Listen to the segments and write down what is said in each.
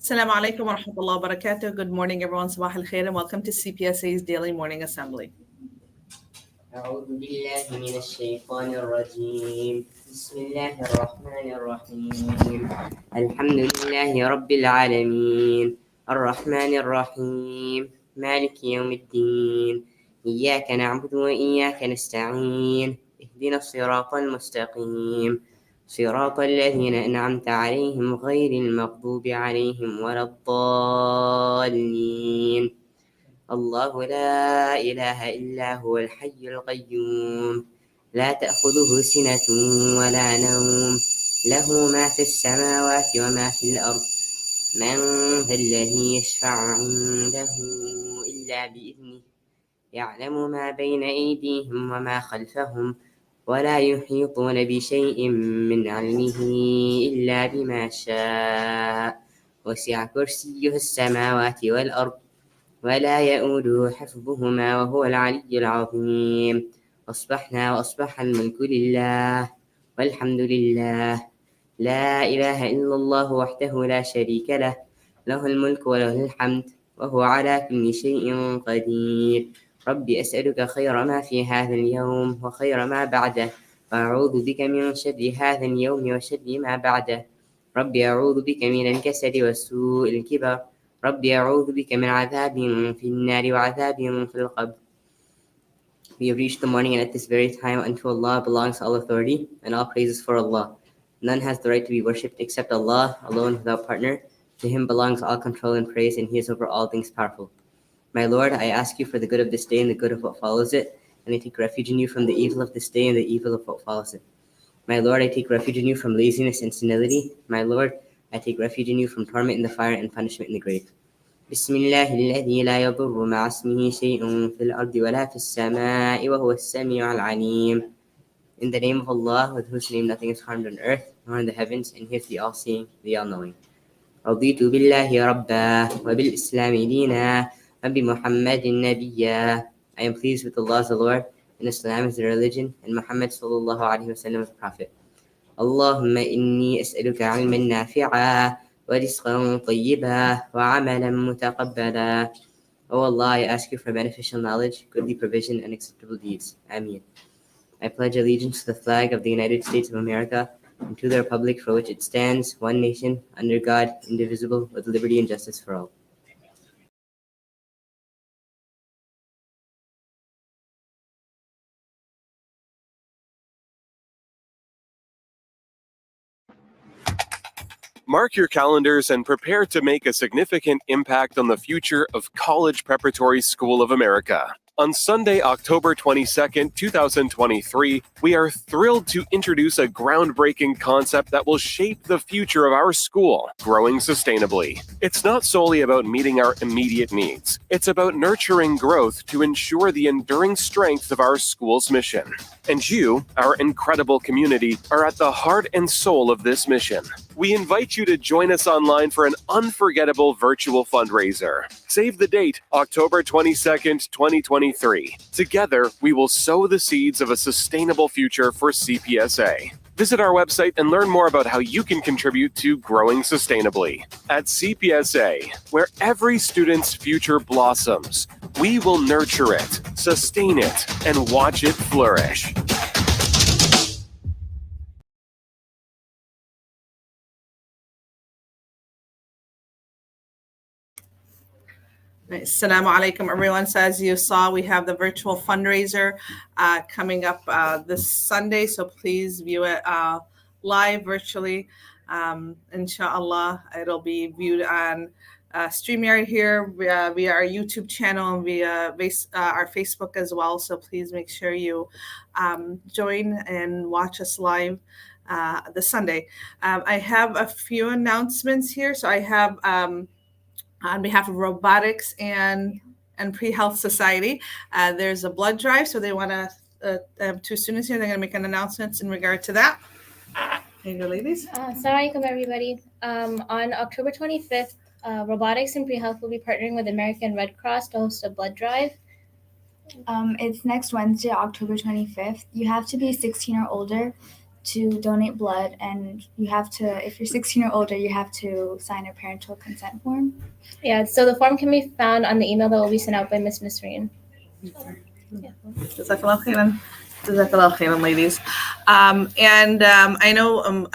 Assalamu alaikum wa rahmatullahi wa barakatuh. Good morning, everyone. Sabah al khair and welcome to Cpsa's Daily Morning Assembly. أعوذ بالله من الشيطان الرجيم بسم الله الرحمن الرحيم الحمد لله رب العالمين الرحمن الرحيم مالك يوم الدين إياك نعبد وإياك نستعين اهدنا الصراط المستقيم صراط الذين أنعمت عليهم غير المغضوب عليهم ولا الضالين الله لا إله إلا هو الحي القيوم لا تأخذه سنة ولا نوم له ما في السماوات وما في الأرض من ذا الذي يشفع عنده إلا بإذنه يعلم ما بين أيديهم وما خلفهم ولا يحيطون بشيء من علمه إلا بما شاء وسع كرسيه السماوات والأرض ولا يؤوده حفظهما وهو العلي العظيم أصبحنا وأصبح الملك لله والحمد لله لا إله إلا الله وحده لا شريك له له الملك وله الحمد وهو على كل شيء قدير ربي أسألك خير ما في هذا اليوم وخير ما بعده وأعوذ بك من شر هذا اليوم وشر ما بعده ربي أعوذ بك من الكسل والسوء الكبر ربي أعوذ بك من عذاب في النار وعذاب في القبر. We have reached the morning, and at this very time unto Allah belongs all authority, and all praises for Allah. None has the right to be worshipped except Allah, alone without partner. To Him belongs all control and praise, and He is over all things powerful. My Lord, I ask you for the good of this day and the good of what follows it, and I take refuge in you from the evil of this day and the evil of what follows it. My Lord, I take refuge in you from laziness and senility. My Lord, I take refuge in you from torment in the fire and punishment in the grave. بسم الله الذي لا يضر مع اسمه شيء في الأرض ولا في السماء وهو السميع العليم. In the name of Allah, with whose name nothing is harmed on earth nor in the heavens, and He is the all-seeing, the all-knowing. رضيت بالله ربا وبالإسلام دينا وبمحمد نبيا. I am pleased with Allah as the Lord, and Islam is the religion, and Muhammad sallallahu alaihi wasallam is the Prophet. اللهم إني أسألك علما نافعا ورزقا طيبا وعملا متقبلا. O Allah, I ask you for beneficial knowledge, goodly provision, and acceptable deeds. Ameen. I pledge allegiance to the flag of the United States of America and to the republic for which it stands, one nation, under God, indivisible, with liberty and justice for all. Mark your calendars and prepare to make a significant impact on the future of College Preparatory School of America. On Sunday, October 22nd, 2023, we are thrilled to introduce a groundbreaking concept that will shape the future of our school, growing sustainably. It's not solely about meeting our immediate needs. It's about nurturing growth to ensure the enduring strength of our school's mission. And you, our incredible community, are at the heart and soul of this mission. We invite you to join us online for an unforgettable virtual fundraiser. Save the date, October 22nd, 2023. Together, we will sow the seeds of a sustainable future for Cpsa. Visit our website and learn more about how you can contribute to growing sustainably. At Cpsa, where every student's future blossoms, we will nurture it, sustain it, and watch it flourish. Assalamu alaikum, everyone. So as you saw, we have the virtual fundraiser coming up this Sunday. So please view it live virtually. Inshallah, it'll be viewed on StreamYard here via our YouTube channel and via our Facebook as well. So please make sure you join and watch us live this Sunday. I have a few announcements here. So I have on behalf of Robotics and Pre-Health Society, there's a blood drive. So they want to have two students here. They're going to make an announcement in regard to that. Here you go, ladies. Assalamu alaikum, everybody. On October 25th, Robotics and Pre-Health will be partnering with American Red Cross to host a blood drive. It's next Wednesday, October 25th. You have to be 16 or older to donate blood, and you have to, if you're 16 or older, you have to sign a parental consent form. Yeah, so the form can be found on the email that will be sent out by Miss Nisreen. Jazakallah khairan. Jazakallah khairan, ladies. I know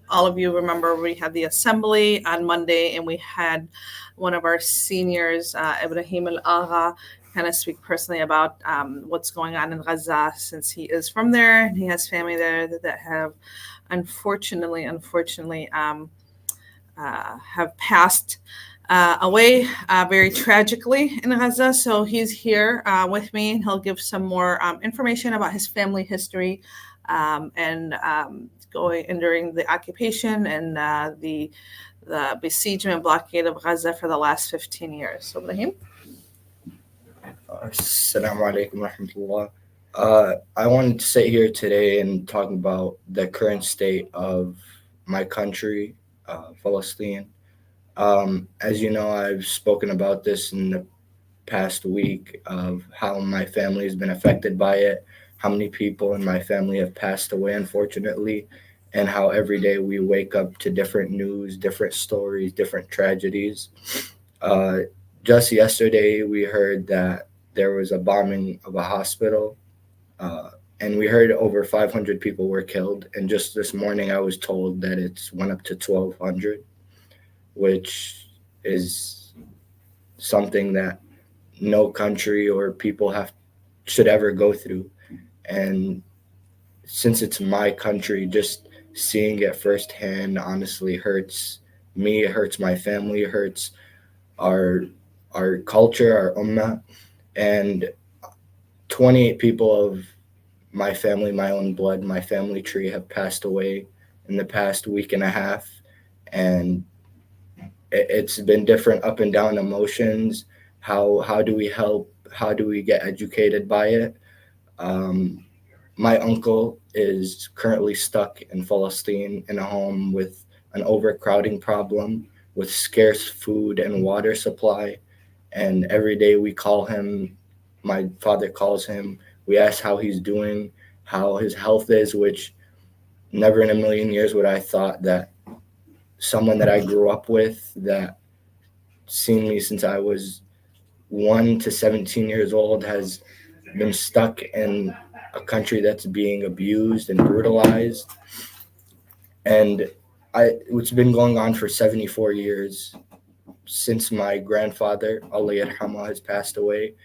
all of you remember we had the assembly on Monday, and we had one of our seniors, Ibrahim Al-Agha, kind of speak personally about what's going on in Gaza, since he is from there and he has family there that have unfortunately have passed away very tragically in Gaza. So he's here with me, and he'll give some more information about his family history and going and during the occupation and the besiegement blockade of Gaza for the last 15 years. So Ibrahim. Assalamu alaikum rahmatullah. I wanted to sit here today and talk about the current state of my country, Palestine. As you know, I've spoken about this in the past week of how my family has been affected by it, how many people in my family have passed away, unfortunately, and how every day we wake up to different news, different stories, different tragedies. Just yesterday, we heard that there was a bombing of a hospital, and we heard over 500 people were killed. And just this morning, I was told that it's went up to 1,200, which is something that no country or people should ever go through. And since it's my country, just seeing it firsthand honestly hurts me. It hurts my family. It hurts our culture, our ummah. And 28 people of my family, my own blood, my family tree have passed away in the past week and a half. And it's been different up and down emotions. How do we help? How do we get educated by it? My uncle is currently stuck in Palestine in a home with an overcrowding problem, with scarce food and water supply. And every day we call him, my father calls him, we ask how he's doing, how his health is, which never in a million years would I thought that someone that I grew up with, that seen me since I was 1 to 17 years old, has been stuck in a country that's being abused and brutalized. And it's been going on for 74 years since my grandfather, Allah yarhamah, has passed away.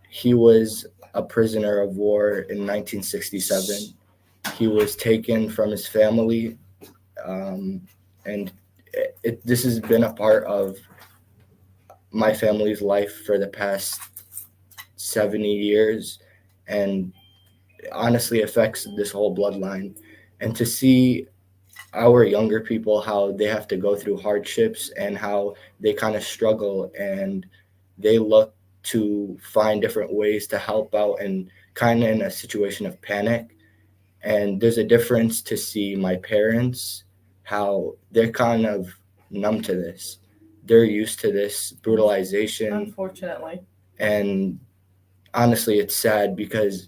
He was a prisoner of war in 1967. He was taken from his family, and this has been a part of my family's life for the past 70 years, and honestly affects this whole bloodline. And to see our younger people, how they have to go through hardships and how they kind of struggle, and they look to find different ways to help out, and kind of in a situation of panic. And there's a difference to see my parents, how they're kind of numb to this. They're used to this brutalization. Unfortunately. And honestly, it's sad because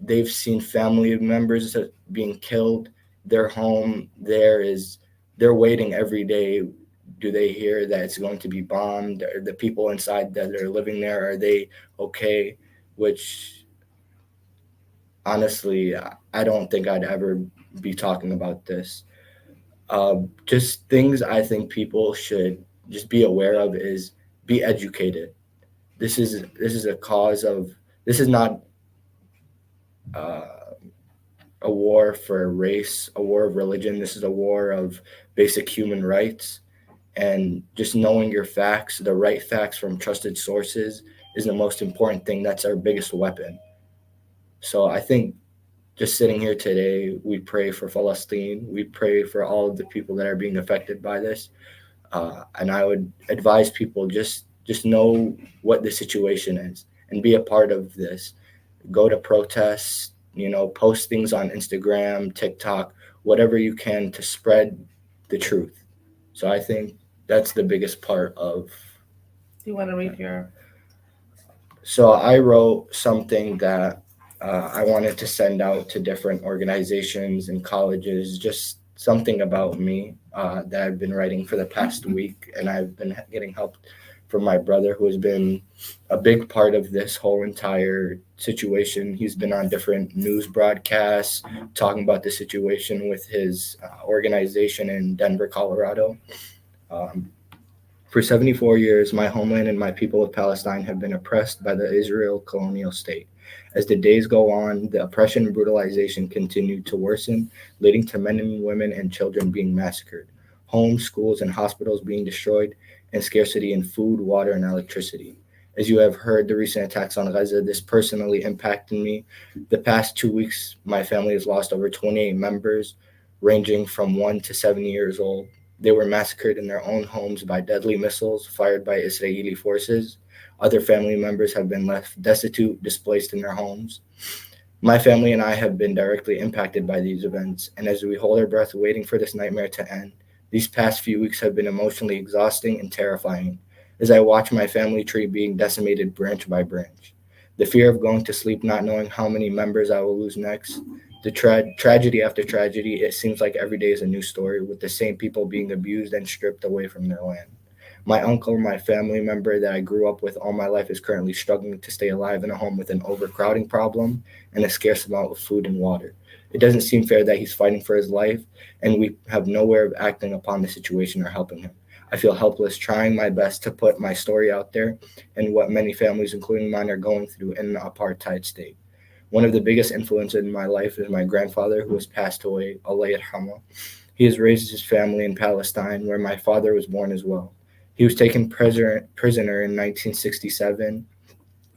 they've seen family members being killed. Their home they're waiting every day. Do they hear that it's going to be bombed? Are the people inside that are living there, are they okay? Which honestly, I don't think I'd ever be talking about this. Just things I think people should just be aware of is be educated. This is a cause of, this is not a war for race, a war of religion. This is a war of basic human rights. And just knowing your facts, the right facts from trusted sources, is the most important thing. That's our biggest weapon. So I think just sitting here today, we pray for Palestine. We pray for all of the people that are being affected by this. And I would advise people just know what the situation is and be a part of this. Go to protests, post things on Instagram, TikTok, whatever you can to spread the truth. So I think that's the biggest part of. Do you want to read your? So I wrote something that I wanted to send out to different organizations and colleges just something about me that I've been writing for the past week, and I've been getting help from my brother, who has been a big part of this whole entire situation. He's been on different news broadcasts talking about the situation with his organization in Denver, Colorado. Um, for 74 years, my homeland and my people of Palestine have been oppressed by the Israel colonial state. As the days go on, the oppression and brutalization continue to worsen, leading to men and women and children being massacred, homes, schools, and hospitals being destroyed, and scarcity in food, water, and electricity. As you have heard the recent attacks on Gaza, this personally impacted me. The past 2 weeks, my family has lost over 28 members, ranging from 1 to 7 years old. They were massacred in their own homes by deadly missiles fired by Israeli forces. Other family members have been left destitute, displaced in their homes. My family and I have been directly impacted by these events, and as we hold our breath waiting for this nightmare to end, these past few weeks have been emotionally exhausting and terrifying as I watch my family tree being decimated branch by branch. The fear of going to sleep not knowing how many members I will lose next, the tragedy after tragedy, it seems like every day is a new story with the same people being abused and stripped away from their land. My uncle, my family member that I grew up with all my life, is currently struggling to stay alive in a home with an overcrowding problem and a scarce amount of food and water. It doesn't seem fair that he's fighting for his life and we have no way of acting upon the situation or helping him. I feel helpless, trying my best to put my story out there and what many families, including mine, are going through in an apartheid state. One of the biggest influences in my life is my grandfather, who has passed away, Allah yarhamah. He has raised his family in Palestine, where my father was born as well. He was taken prisoner in 1967,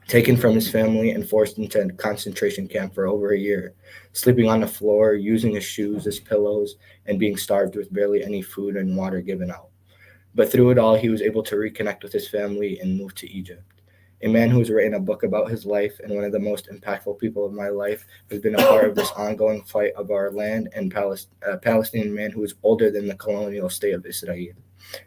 taken from his family and forced into a concentration camp for over a year, sleeping on the floor, using his shoes as pillows, and being starved with barely any food and water given out. But through it all, he was able to reconnect with his family and move to Egypt. A man who has written a book about his life and one of the most impactful people of my life has been a part of this ongoing fight of our land, and a Palestinian man who is older than the colonial state of Israel.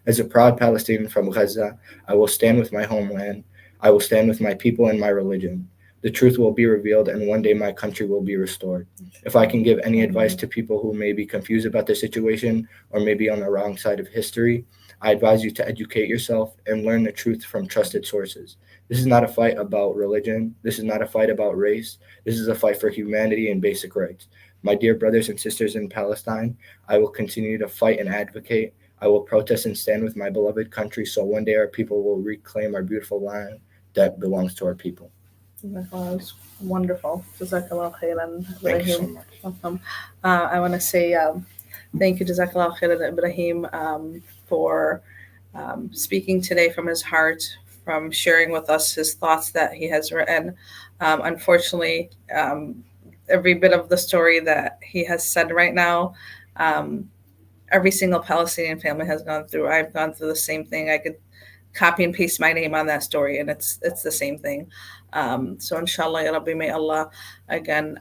As a proud Palestinian from Gaza, I will stand with my homeland. I will stand with my people and my religion. The truth will be revealed, and one day my country will be restored. If I can give any advice to people who may be confused about the situation or may be on the wrong side of history, I advise you to educate yourself and learn the truth from trusted sources. This is not a fight about religion. This is not a fight about race. This is a fight for humanity and basic rights. My dear brothers and sisters in Palestine, I will continue to fight and advocate. I will protest and stand with my beloved country so one day our people will reclaim our beautiful land that belongs to our people. That's wonderful. Jazakallah khairan, Thank you so Ibrahim. much. Welcome. I want to say thank you, Jazakallah khairan, Ibrahim, for speaking today from his heart, from sharing with us his thoughts that he has written. Unfortunately, every bit of the story that he has said right now, every single Palestinian family has gone through. I've gone through the same thing. I could copy and paste my name on that story, and it's the same thing. So inshallah, Ya Rabbi, may Allah again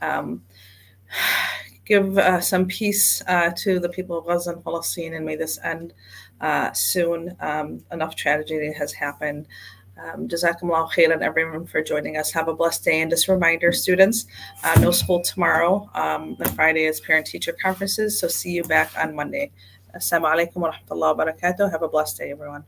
give some peace to the people of Gaza and Palestine, and may this end soon. Enough tragedy has happened. Jazakumullah khairan, everyone, for joining us. Have a blessed day. And just a reminder, students, no school tomorrow. The Friday is parent-teacher conferences, so see you back on Monday. Assalamu alaikum wa rahmatullahi wa barakatuh. Have a blessed day, everyone.